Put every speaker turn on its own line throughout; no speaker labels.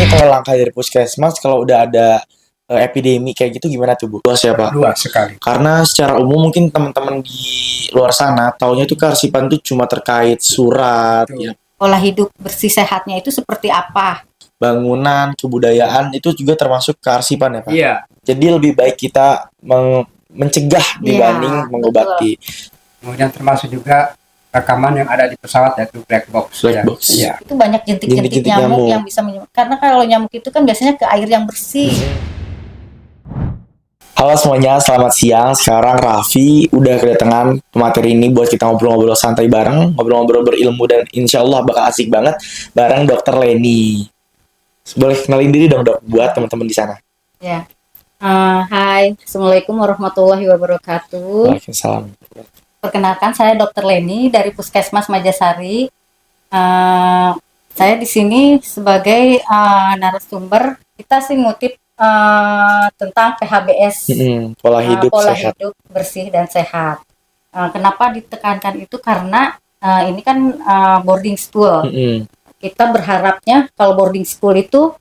biasanya kalau langkah dari puskesmas kalau udah ada epidemi kayak gitu gimana tuh Bu? Luas ya Pak?
Luas sekali.
Karena secara umum mungkin teman-teman di luar sana taunya tuh kearsipan tuh cuma terkait surat,
Betul.
ya,
Pola hidup bersih sehatnya itu seperti apa?
bangunan, kebudayaan itu juga termasuk kearsipan ya Pak?
Iya.
Jadi lebih baik kita mencegah dibanding
Iya,
mengobati.
Kemudian termasuk juga rekaman yang ada di pesawat yaitu black box.
Black box.
Iya.
Itu banyak jentik-jentik
Jentik-jentik
nyamuk
nyamuk.
yang bisa menyebabkan. Karena kalau nyamuk itu kan biasanya ke air yang bersih.
Halo semuanya, selamat siang. Sekarang Raffi udah kedatangan materi ini buat kita ngobrol-ngobrol santai bareng, ngobrol-ngobrol berilmu dan insya Allah bakal asik banget bareng Dokter Leni. Boleh kenalin diri dong Dok buat teman-teman di sana.
Ya. Hai, Assalamualaikum warahmatullahi wabarakatuh.
Waalaikumsalam.
Perkenalkan, saya Dr. Leni dari Puskesmas Majasari. Saya di sini sebagai narasumber. Kita sih ngutip tentang PHBS,
Pola hidup
pola
sehat.
hidup bersih dan sehat. Kenapa ditekankan itu? Karena ini kan boarding school. Kita berharapnya kalau boarding school itu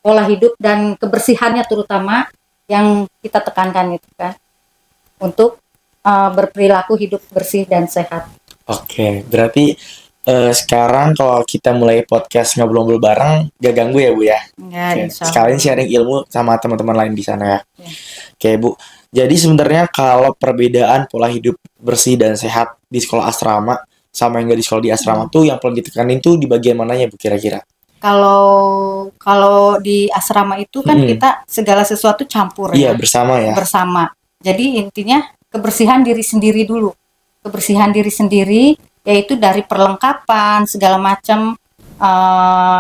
pola hidup dan kebersihannya terutama yang kita tekankan itu kan, untuk berperilaku hidup bersih dan sehat.
Oke, berarti sekarang kalau kita mulai podcast ngobrol-ngobrol bareng, gak ganggu ya Bu ya?
Ya,
Oke,
insya Allah.
sekalian sharing ilmu sama teman-teman lain di sana ya.
Ya.
Oke Bu, jadi sebenarnya kalau perbedaan pola hidup bersih dan sehat di sekolah asrama sama yang nggak di sekolah di asrama tuh yang paling ditekanin tuh di bagian mananya Bu kira-kira?
Kalau di asrama itu kan kita segala sesuatu campur
Iya,
ya,
bersama ya.
bersama. Jadi intinya kebersihan diri sendiri dulu. Kebersihan diri sendiri yaitu dari perlengkapan segala macam,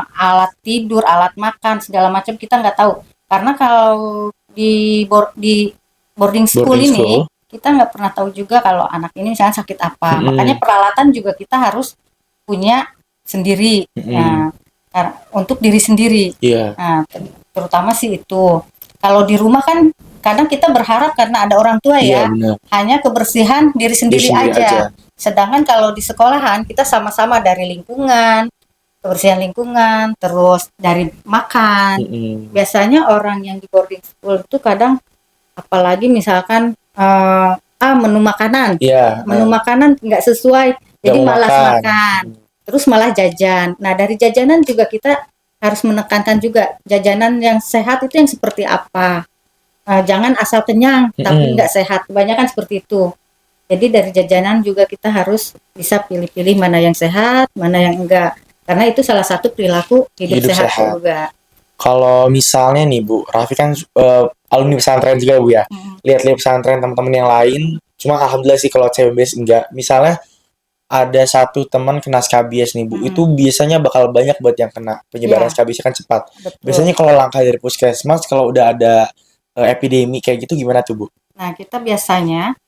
alat tidur, alat makan segala macam kita nggak tahu. Karena kalau di boarding school
Boarding
ini
school.
kita nggak pernah tahu juga kalau anak ini misalnya sakit apa. Makanya peralatan juga kita harus punya sendiri. Nah, untuk diri sendiri.
Iya.
Nah, terutama sih itu. Kalau di rumah kan kadang kita berharap karena ada orang tua
Iya,
ya,
benar.
hanya kebersihan diri sendiri aja. Sedangkan kalau di sekolahan kita sama-sama dari lingkungan, kebersihan lingkungan, terus dari makan. Biasanya orang yang di boarding school itu kadang, apalagi misalkan menu makanan,
Iya.
menu makanan nggak sesuai, jadi
mau
malas
makan.
makan. Terus malah jajan. Nah, dari jajanan juga kita harus menekankan juga jajanan yang sehat itu yang seperti apa. Jangan asal kenyang tapi nggak sehat. Kebanyakan seperti itu. Jadi dari jajanan juga kita harus bisa pilih-pilih mana yang sehat, mana yang enggak. Karena itu salah satu perilaku hidup sehat juga.
Kalau misalnya nih Bu, Raffi kan alumni pesantren juga Bu ya. Lihat-lihat pesantren teman-teman yang lain, cuma alhamdulillah sih kalau CBBS enggak. Misalnya ada satu teman kena skabies nih Bu, itu biasanya bakal banyak buat yang kena. Penyebaran skabiesnya kan cepat.
Betul.
Biasanya kalau langkah dari puskesmas kalau udah ada epidemi kayak gitu gimana tuh Bu?
Nah, kita biasanya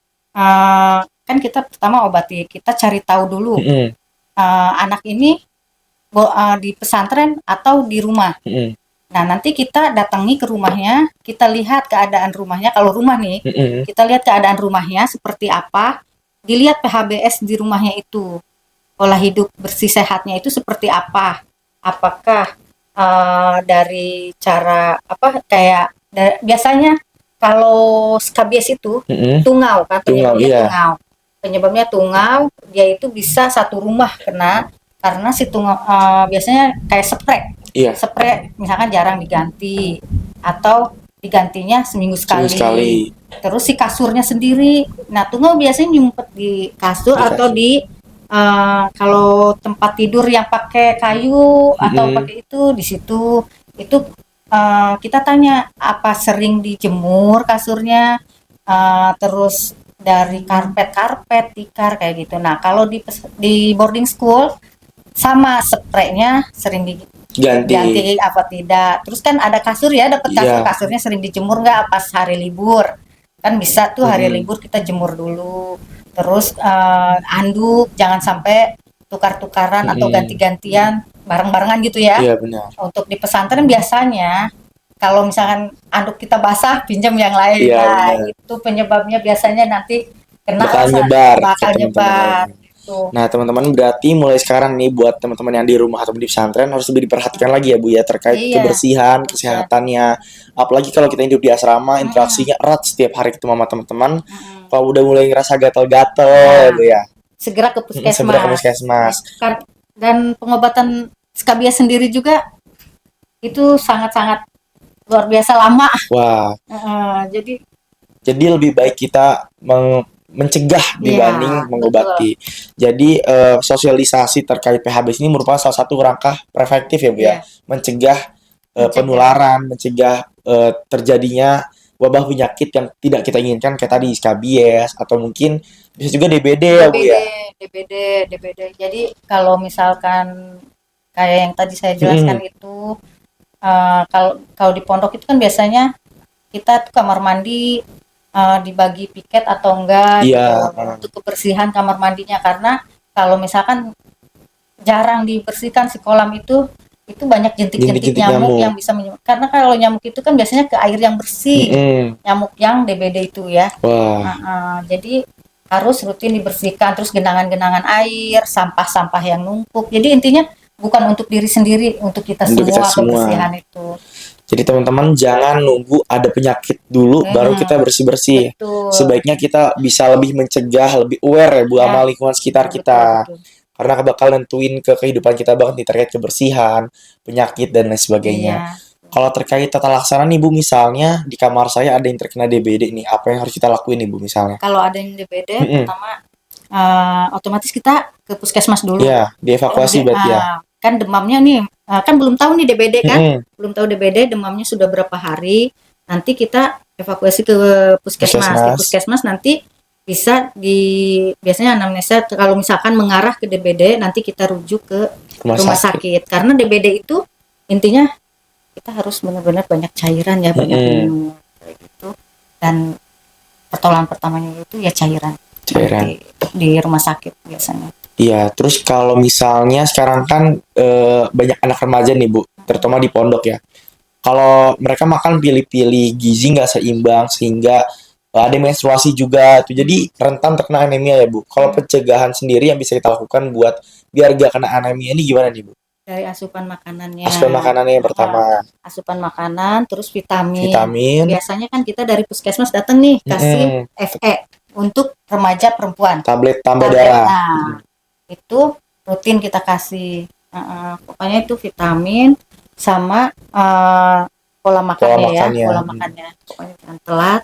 kan kita pertama obati, kita cari tahu dulu anak ini di pesantren atau di rumah. Nah, nanti kita datangi ke rumahnya, kita lihat keadaan rumahnya. Kalau rumah nih, kita lihat keadaan rumahnya seperti apa. Dilihat PHBS di rumahnya itu, pola hidup bersih sehatnya itu seperti apa. Apakah dari cara apa kayak biasanya kalau skabies itu tungau kan, penyebabnya penyebabnya tungau. Dia itu bisa satu rumah kena karena si tungau biasanya kayak spray misalkan jarang diganti atau digantinya seminggu sekali. Terus si kasurnya sendiri, nah tungau biasanya nyumpet di kasur atau di kalau tempat tidur yang pakai kayu atau pakai itu di situ. Itu kita tanya apa sering dijemur kasurnya, terus dari karpet tikar kayak gitu. Nah kalau di boarding school sama spraynya sering diganti apa tidak. Terus kan ada kasur ya, dapat kasurnya sering dijemur nggak pas hari libur. Kan bisa tuh hari libur kita jemur dulu. Terus anduk jangan sampai tukar-tukaran atau ganti-gantian bareng-barengan gitu ya.
Iya benar.
Untuk di pesantren biasanya kalau misalkan anduk kita basah pinjam yang lain.
Iya,
nah itu penyebabnya biasanya nanti kena
bakal nyebar.
Tuh.
Nah, teman-teman berarti mulai sekarang nih buat teman-teman yang di rumah atau di pesantren harus lebih diperhatikan lagi ya Bu ya terkait
Iya,
kebersihan,
kebersihan.
kesehatannya. Apalagi kalau kita hidup di asrama,
Mm-mm,
interaksinya erat setiap hari ketemu sama teman-teman.
mm-mm.
Kalau udah mulai ngerasa gatal-gatal ya
Nah,
Bu ya.
segera ke
Segera ke
puskesmas.
puskesmas.
Gitu kan. Dan pengobatan skabies sendiri juga itu sangat-sangat luar biasa lama.
Wah,
Jadi
jadi lebih baik kita mencegah dibanding
iya, betul.
mengobati. Jadi sosialisasi terkait PHBS ini merupakan salah satu langkah preventif ya Bu ya,
Iya,
mencegah
mencegah.
penularan, mencegah terjadinya wabah penyakit yang tidak kita inginkan kayak tadi skabies atau mungkin bisa juga DBD ya Bu
DBD,
ya.
DBD, DBD. Jadi kalau misalkan kayak yang tadi saya jelaskan
Mm-mm.
itu, kalau kalau di pondok itu kan biasanya kita tuh kamar mandi dibagi piket atau enggak
Iya,
gitu untuk kebersihan kamar mandinya, karena kalau misalkan jarang dibersihkan si kolam itu banyak jentik-jentik
jentik-jentik
nyamuk
nyamuk.
yang bisa karena kalau nyamuk itu kan biasanya ke air yang bersih,
Mm-mm.
nyamuk yang DBD itu ya.
Wah,
Jadi harus rutin dibersihkan, terus genangan-genangan air, sampah-sampah yang numpuk. Jadi intinya bukan untuk diri sendiri, untuk kita
untuk kita
semua
semua.
kebersihan itu.
Jadi teman-teman jangan nunggu ada penyakit dulu baru kita bersih-bersih.
Betul.
Sebaiknya kita bisa lebih mencegah, lebih aware ya Bu sama
Ya,
lingkungan sekitar
betul,
kita.
betul.
Karena bakal nentuin ke kehidupan kita banget nih terkait kebersihan, penyakit dan lain sebagainya.
Iya.
Kalau terkait tata laksana nih Bu, misalnya di kamar saya ada yang terkena DBD nih, apa yang harus kita lakuin nih Bu misalnya?
Kalau ada yang DBD,
Mm-mm.
pertama otomatis kita ke puskesmas dulu.
Iya, dievakuasi berarti ya.
Kan demamnya nih, kan belum tahu nih DBD kan,
Mm-mm.
belum tahu DBD, demamnya sudah berapa hari. Nanti kita evakuasi ke puskesmas. Di
Puskesmas.
puskesmas nanti bisa biasanya anamnesa kalau misalkan mengarah ke DBD, nanti kita rujuk ke rumah sakit. Karena DBD itu intinya kita harus benar-benar banyak cairan ya, banyak minum kayak gitu. Dan pertolongan pertamanya itu ya cairan.
Cairan.
Di rumah sakit biasanya.
Iya, terus kalau misalnya sekarang kan banyak anak remaja nih Bu, terutama di pondok ya. Kalau mereka makan pilih-pilih gizi nggak seimbang sehingga ada menstruasi juga tuh. Jadi rentan terkena anemia ya Bu. Kalau pencegahan sendiri yang bisa kita lakukan buat biar gak kena anemia ini gimana nih Bu?
Dari asupan makanannya.
Asupan makanannya yang pertama.
Asupan makanan, terus vitamin.
Vitamin.
Biasanya kan kita dari puskesmas datang nih kasih FE untuk remaja perempuan.
Tablet tambah darah.
Nah, itu rutin kita kasih. Pokoknya itu vitamin sama pola makannya. Pola makannya. Pokoknya jangan telat.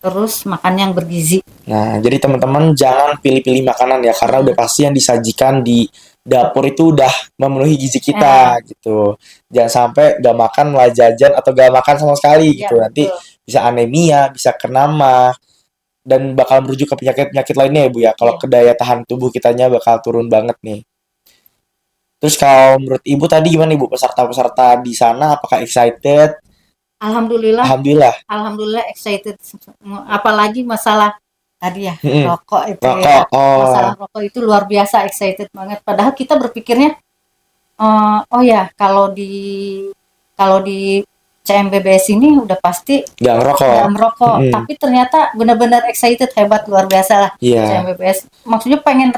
Terus makan yang bergizi.
Nah, jadi teman-teman jangan pilih-pilih makanan ya, karena udah pasti yang disajikan di dapur itu udah memenuhi gizi kita gitu. Jangan sampai gak makan malah jajan atau gak makan sama sekali gitu. Nanti bisa anemia, bisa kena mah, dan bakal merujuk ke penyakit-penyakit lainnya ya Bu ya. Kalau ke daya tahan tubuh kitanya bakal turun banget nih. Terus kalau menurut Ibu tadi gimana Ibu, peserta-peserta di sana apakah excited?
Alhamdulillah excited. Apalagi masalah tadi ya, rokok itu ya. Masalah rokok itu luar biasa excited banget. Padahal kita berpikirnya oh ya kalau di CMBBS ini udah pasti
nggak
merokok. Tapi ternyata benar-benar excited, hebat, luar biasa lah. CMBBS. Maksudnya pengen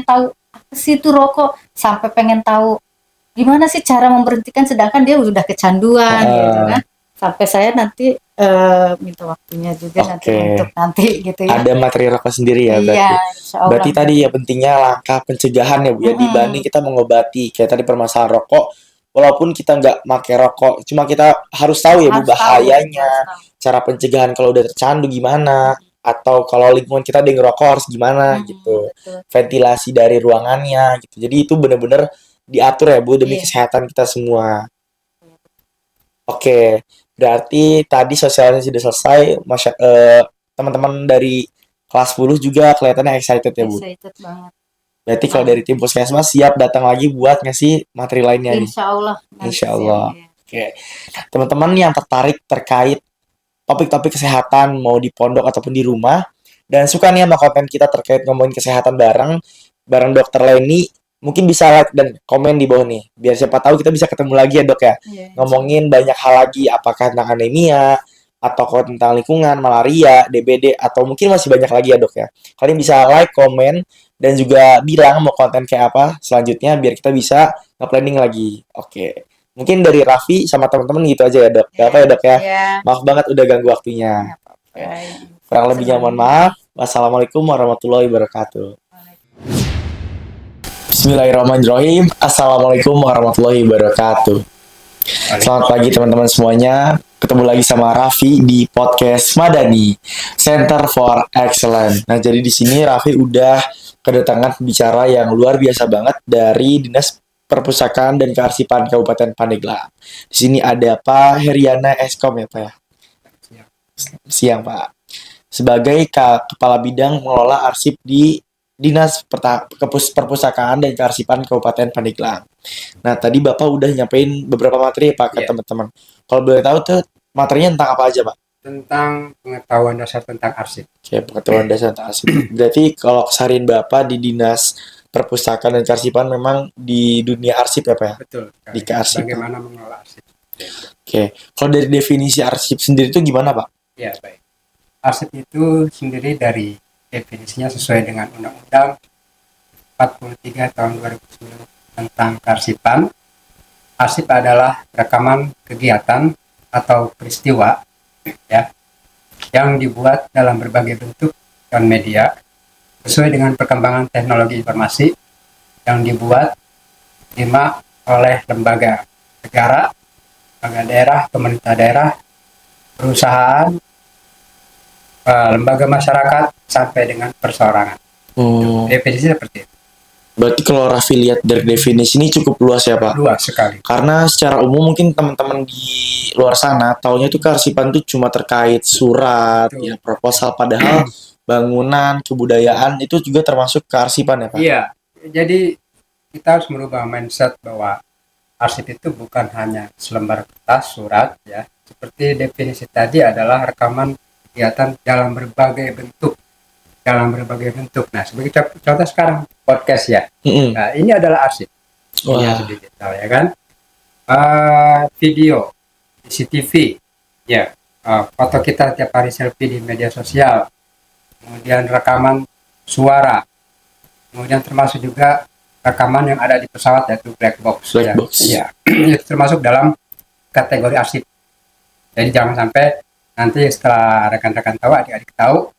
tahu apa sih itu rokok, sampai pengen tahu gimana sih cara memberhentikan, sedangkan dia udah kecanduan gitu kan. Sampai saya nanti minta waktunya juga nanti gitu ya.
Ada materi rokok sendiri ya berarti. Berarti tadi ya pentingnya langkah pencegahan ya Bu ya, dibanding kita mengobati. Kayak tadi permasalahan rokok, walaupun kita nggak pakai rokok, cuma kita harus tahu ya Bu bahayanya. Cara pencegahan kalau udah tercandu gimana, atau kalau lingkungan kita ada yang ngerokok harus gimana gitu. Ventilasi dari ruangannya gitu. Jadi itu benar-benar diatur ya Bu demi kesehatan kita semua. Oke, berarti tadi sosialisasi sudah selesai. Teman-teman dari kelas 10 juga kelihatannya excited ya Bu.
Excited banget.
Berarti kalau dari tim puskesmas siap datang lagi buat ngasih materi lainnya nih. Insya Allah. Oke, teman-teman yang tertarik terkait topik-topik kesehatan mau di pondok ataupun di rumah dan suka nih sama konten kita terkait ngomongin kesehatan bareng Dokter Leni, mungkin bisa like dan komen di bawah nih, biar siapa tahu kita bisa ketemu lagi ya Dok ya, ngomongin banyak hal lagi, apakah tentang anemia, atau konten tentang lingkungan, malaria, DBD, atau mungkin masih banyak lagi ya dok ya. Kalian bisa like, komen, dan juga bilang mau konten kayak apa selanjutnya biar kita bisa nge-planning lagi. Oke. Mungkin dari Raffi sama teman-teman gitu aja ya dok. Gak apa ya dok ya.
Ya,
Maaf banget udah ganggu waktunya. Oke. Kurang lebihnya mohon maaf. Wassalamualaikum warahmatullahi wabarakatuh. Bismillahirrahmanirrahim. Assalamualaikum warahmatullahi wabarakatuh. Selamat pagi teman-teman semuanya. Ketemu lagi sama Raffi di podcast Madani Center for Excellence. Nah, jadi di sini Raffi udah kedatangan pembicara yang luar biasa banget dari Dinas Perpustakaan dan Kearsipan Kabupaten Pandeglang. Di sini ada Pak Heriana Eskom ya Pak ya. Siang Pak. Sebagai Kepala Bidang Mengelola Arsip di Dinas Perpustakaan dan Kearsipan Kabupaten Pandeglang. Nah, tadi Bapak udah nyampein beberapa materi Pak ke teman-teman. Kalau boleh tahu tuh materinya tentang apa aja Pak?
Tentang pengetahuan dasar tentang arsip.
Oke, pengetahuan dasar tentang arsip. Berarti kalau keseharian Bapak di Dinas Perpustakaan dan Kearsipan memang di dunia arsip ya Pak ya?
Betul.
Di kearsipan.
Bagaimana mengelola arsip.
Oke, kalau dari definisi arsip sendiri itu gimana Pak?
Ya, baik. Arsip itu sendiri dari definisinya sesuai dengan Undang-Undang 43 tahun 2009 tentang kearsipan. Arsip adalah rekaman kegiatan atau peristiwa ya yang dibuat dalam berbagai bentuk dan media sesuai dengan perkembangan teknologi informasi yang dibuat oleh lembaga negara, lembaga daerah, pemerintah daerah, perusahaan, lembaga masyarakat sampai dengan perseorangan. Definisi seperti itu.
Berarti kalau Raffi lihat dari definisi ini cukup luas ya Pak?
Luas sekali.
Karena secara umum mungkin teman-teman di luar sana taunya itu kearsipan itu cuma terkait surat, ya proposal, padahal bangunan, kebudayaan itu juga termasuk kearsipan ya Pak?
Iya, jadi kita harus merubah mindset bahwa arsip itu bukan hanya selembar kertas, surat ya. Seperti definisi tadi adalah rekaman kegiatan dalam berbagai bentuk. Nah, sebagai contoh sekarang podcast ya. Nah, ini adalah arsip. Ini digital ya kan. Video, CCTV, ya. Foto kita tiap hari selfie di media sosial. Kemudian rekaman suara. Kemudian termasuk juga rekaman yang ada di pesawat yaitu black box. Ya. Itu termasuk dalam kategori arsip. Jadi jangan sampai nanti setelah rekan-rekan tahu, adik-adik tahu,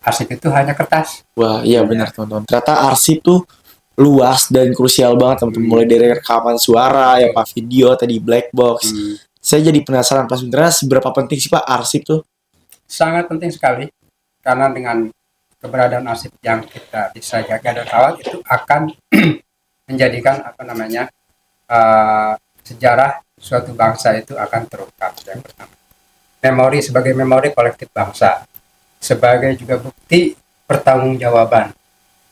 arsip itu hanya kertas.
Wah, iya benar teman-teman. Ternyata arsip tuh luas dan krusial banget teman-teman. Mulai dari rekaman suara, ya Pak, video tadi black box. Saya jadi penasaran Pak, sebenarnya seberapa penting sih Pak arsip tuh?
Sangat penting sekali. Karena dengan keberadaan arsip yang kita bisa jaga dan rawat itu akan menjadikan sejarah suatu bangsa itu akan terungkap. Yang pertama, memori sebagai memori kolektif bangsa. Sebagai juga bukti pertanggungjawaban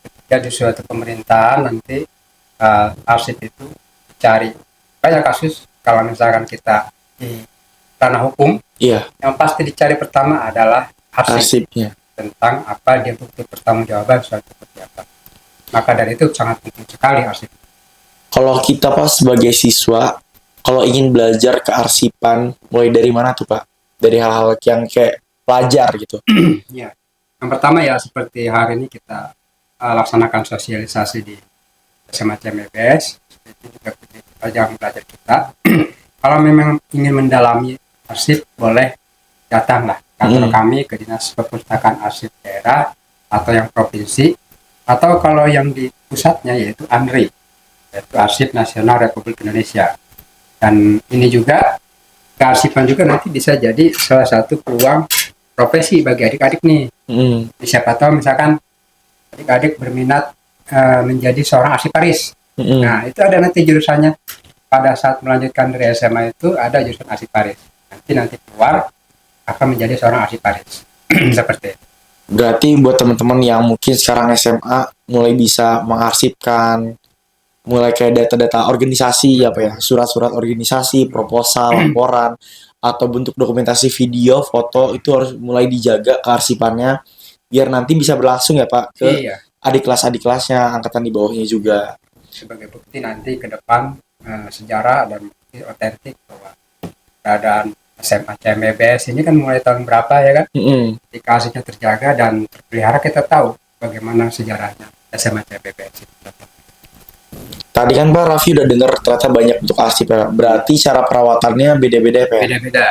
ketika di suatu pemerintahan nanti arsip itu dicari. Banyak kasus kalau misalkan kita di tanah hukum, yang pasti dicari pertama adalah arsipnya tentang apa dia bukti pertanggungjawaban suatu kegiatan. Maka dari itu sangat penting sekali arsip.
Kalau kita Pak sebagai siswa, kalau ingin belajar kearsipan, mulai dari mana tuh Pak? Dari hal-hal yang kayak pelajar gitu.
Ya. Yang pertama ya seperti hari ini kita laksanakan sosialisasi di SMA CMBS, itu juga pelajaran belajar kita. Kalau memang ingin mendalami arsip, boleh datanglah kantor kami ke Dinas Perpustakaan Arsip Daerah atau yang provinsi, atau kalau yang di pusatnya yaitu ANRI, yaitu Arsip Nasional Republik Indonesia. Dan ini juga kearsipan juga nanti bisa jadi salah satu peluang profesi bagi adik-adik nih. Siapa tahu misalkan adik-adik berminat menjadi seorang arsiparis. Nah, itu ada nanti jurusannya. Pada saat melanjutkan dari SMA itu ada jurusan arsiparis. Nanti keluar akan menjadi seorang arsiparis. Seperti itu.
Berarti buat teman-teman yang mungkin sekarang SMA mulai bisa mengarsipkan, mulai kayak data-data organisasi ya Pak ya, surat-surat organisasi, proposal, laporan, atau bentuk dokumentasi video, foto itu harus mulai dijaga kearsipannya biar nanti bisa berlangsung ya Pak ke adik kelasnya, angkatan di bawahnya juga.
Sebagai bukti nanti ke depan sejarah dan bukti otentik bahwa keadaan SMA CMBS ini kan mulai tahun berapa ya kan, ketika arsipnya terjaga dan terpelihara, kita tahu bagaimana sejarahnya SMA CMBS itu.
Tadi kan Pak Raffi udah dengar ternyata banyak bentuk arsip ya. Berarti cara perawatannya beda-beda ya Pak?
Beda-beda.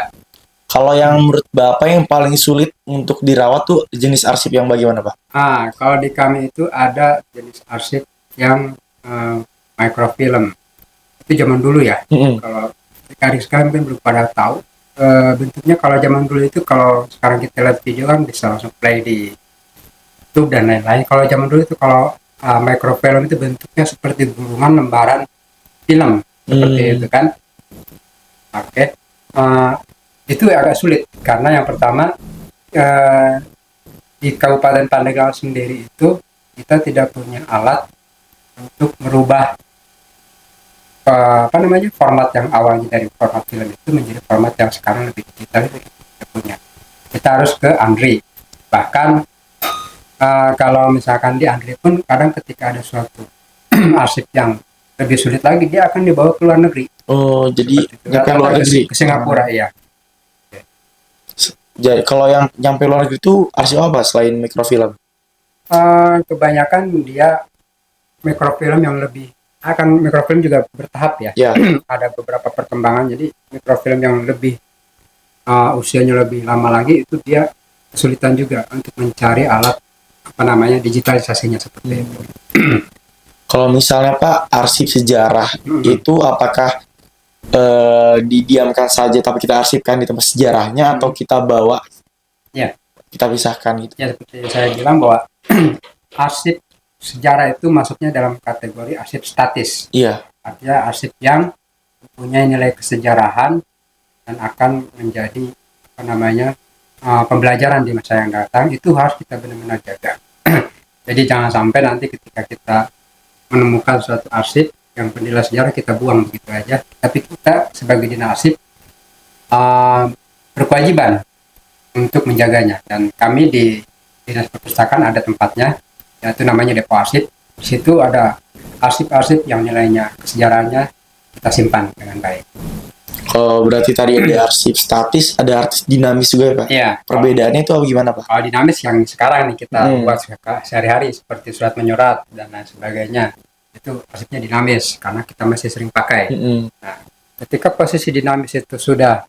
Kalau yang menurut Bapak yang paling sulit untuk dirawat tuh jenis arsip yang bagaimana Pak?
Kalau di kami itu ada jenis arsip yang microfilm. Itu zaman dulu ya. Kalau sekarang mungkin belum pada tahu. Bentuknya kalau zaman dulu itu, kalau sekarang kita lihat video kan bisa langsung play di YouTube dan lain-lain. Kalau zaman dulu itu kalau microfilm itu bentuknya seperti gulungan lembaran film seperti itu kan. Oke. Itu agak sulit karena yang pertama di Kabupaten Pandeglang sendiri itu kita tidak punya alat untuk merubah format yang awalnya dari format film itu menjadi format yang sekarang lebih digital, itu kita punya. Kita harus ke Andri. Bahkan kalau misalkan di Andri pun kadang ketika ada suatu arsip yang lebih sulit lagi, dia akan dibawa ke luar negeri.
Oh, jadi nyampe luar negeri?
Ke Singapura, iya.
Jadi kalau yang nyampe luar negeri itu arsip apa selain mikrofilm?
Kebanyakan dia mikrofilm yang lebih, mikrofilm juga bertahap ya. Ada beberapa perkembangan, jadi mikrofilm yang lebih usianya lebih lama lagi itu dia kesulitan juga untuk mencari alat digitalisasinya seperti itu.
Kalau misalnya Pak arsip sejarah itu apakah didiamkan saja tapi kita arsipkan di tempat sejarahnya atau kita bawa, kita pisahkan gitu?
Ya, seperti saya bilang bahwa arsip sejarah itu masuknya dalam kategori arsip statis. Artinya arsip yang mempunyai nilai kesejarahan dan akan menjadi pembelajaran di masa yang datang. Itu harus kita benar-benar jaga. Jadi jangan sampai nanti ketika kita menemukan suatu arsip yang bernilai sejarah kita buang begitu aja. Tapi kita sebagai dinas arsip berkewajiban untuk menjaganya. Dan kami di Dinas Perpustakaan ada tempatnya, yaitu namanya Depo Arsip. Di situ ada arsip-arsip yang nilainya kesejarahannya kita simpan dengan baik.
Kalau berarti tadi ada arsip statis, ada arsip dinamis juga ya Pak?
Iya.
Perbedaannya itu apa gimana Pak?
Kalau dinamis yang sekarang nih kita buat sehari-hari seperti surat menyurat dan lain sebagainya, itu arsipnya dinamis karena kita masih sering pakai. Nah, ketika posisi dinamis itu sudah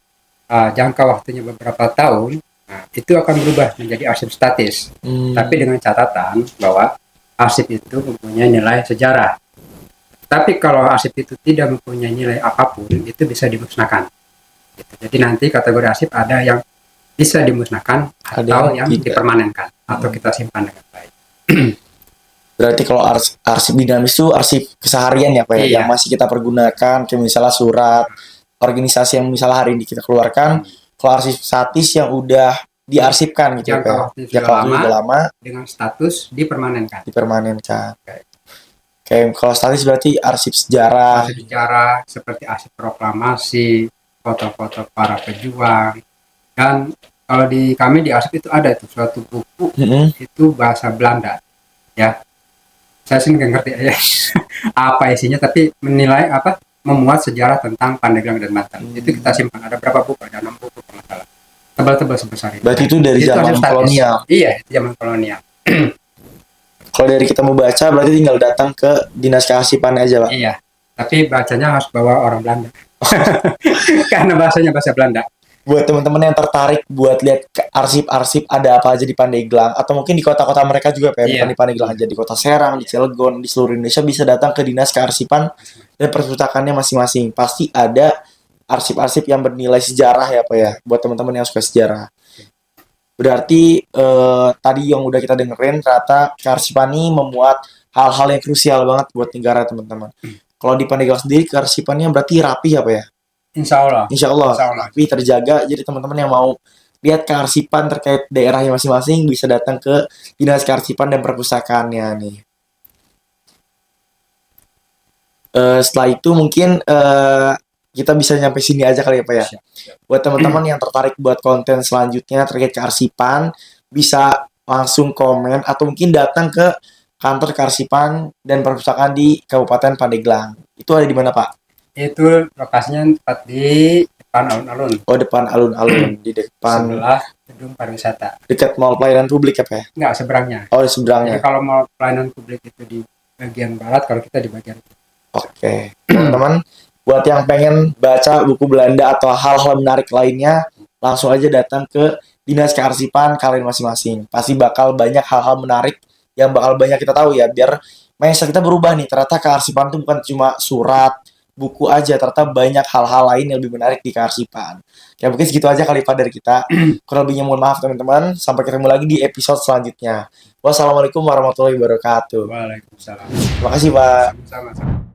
jangka waktunya beberapa tahun, itu akan berubah menjadi arsip statis. Tapi dengan catatan bahwa arsip itu mempunyai nilai sejarah. Tapi kalau arsip itu tidak mempunyai nilai apapun, itu bisa dimusnahkan. Gitu. Jadi nanti kategori arsip ada yang bisa dimusnahkan atau yang dipermanenkan atau kita simpan dengan baik.
Berarti kalau arsip dinamis itu arsip keseharian ya Pak ya, yang masih kita pergunakan, kayak misalnya surat, organisasi yang misalnya hari ini kita keluarkan. Kalau arsip statis yang udah diarsipkan gitu ya Pak, jangka waktu sudah lama
dengan status dipermanenkan.
Kayak kalau statis berarti arsip sejarah.
Arsip sejarah seperti arsip proklamasi, foto-foto para pejuang. Dan kalau di kami di arsip itu ada itu suatu buku itu bahasa Belanda ya. Saya sih nggak ngerti ya apa isinya, tapi menilai memuat sejarah tentang Pandeglang dan Banten. Itu kita simpan, ada berapa buku, ada 6 buku kalau salah, tebal-tebal sebesar itu.
Berarti itu dari zaman kolonial?
Iya, itu zaman kolonial.
Kalau dari kita mau baca berarti tinggal datang ke Dinas Kearsipan aja Pak?
Iya, tapi bacanya harus bawa orang Belanda karena bahasanya bahasa Belanda.
Buat teman-teman yang tertarik buat lihat arsip-arsip ada apa aja di Pandeglang, atau mungkin di kota-kota mereka juga Pak, bukan di Pandeglang aja, di Kota Serang, di Cilegon, di seluruh Indonesia bisa datang ke Dinas Kearsipan dan perpustakaannya masing-masing. Pasti ada arsip-arsip yang bernilai sejarah ya Pak ya, buat teman-teman yang suka sejarah. Berarti tadi yang udah kita dengerin, ternyata kearsipan ini memuat hal-hal yang krusial banget buat negara teman-teman. Kalau di Pandeglang sendiri kearsipannya berarti rapi ya Pak ya? Insya Allah. Tapi terjaga. Jadi teman-teman yang mau lihat kearsipan terkait daerahnya masing-masing bisa datang ke Dinas Kearsipan dan Perpustakaannya nih. Setelah itu mungkin kita bisa nyampe sini aja kali ya Pak ya. Buat teman-teman yang tertarik buat konten selanjutnya terkait kearsipan, bisa langsung komen atau mungkin datang ke kantor kearsipan dan perpustakaan di Kabupaten Pandeglang. Itu ada di mana Pak?
Itu lokasinya tepat di depan alun-alun.
Oh, depan alun-alun di depan
Sebelah gedung pariwisata.
dekat mall pelayanan publik ya, Pak ya?
Enggak, seberangnya.
Oh, di
Jadi
seberangnya.
kalau mau pelayanan publik itu di bagian barat, kalau kita di bagian
Oke. Teman-teman, buat yang pengen baca buku Belanda atau hal-hal menarik lainnya, langsung aja datang ke Dinas Kearsipan kalian masing-masing. Pasti bakal banyak hal-hal menarik yang bakal banyak kita tahu ya, biar mindset kita berubah nih. Ternyata kearsipan itu bukan cuma surat, buku aja, ternyata banyak hal-hal lain yang lebih menarik di kearsipan. Ya mungkin segitu aja kali Pak dari kita. Kurang lebihnya mohon maaf teman-teman. Sampai ketemu lagi di episode selanjutnya. Wassalamualaikum warahmatullahi wabarakatuh.
Waalaikumsalam.
Terima kasih Pak.
Sama-sama.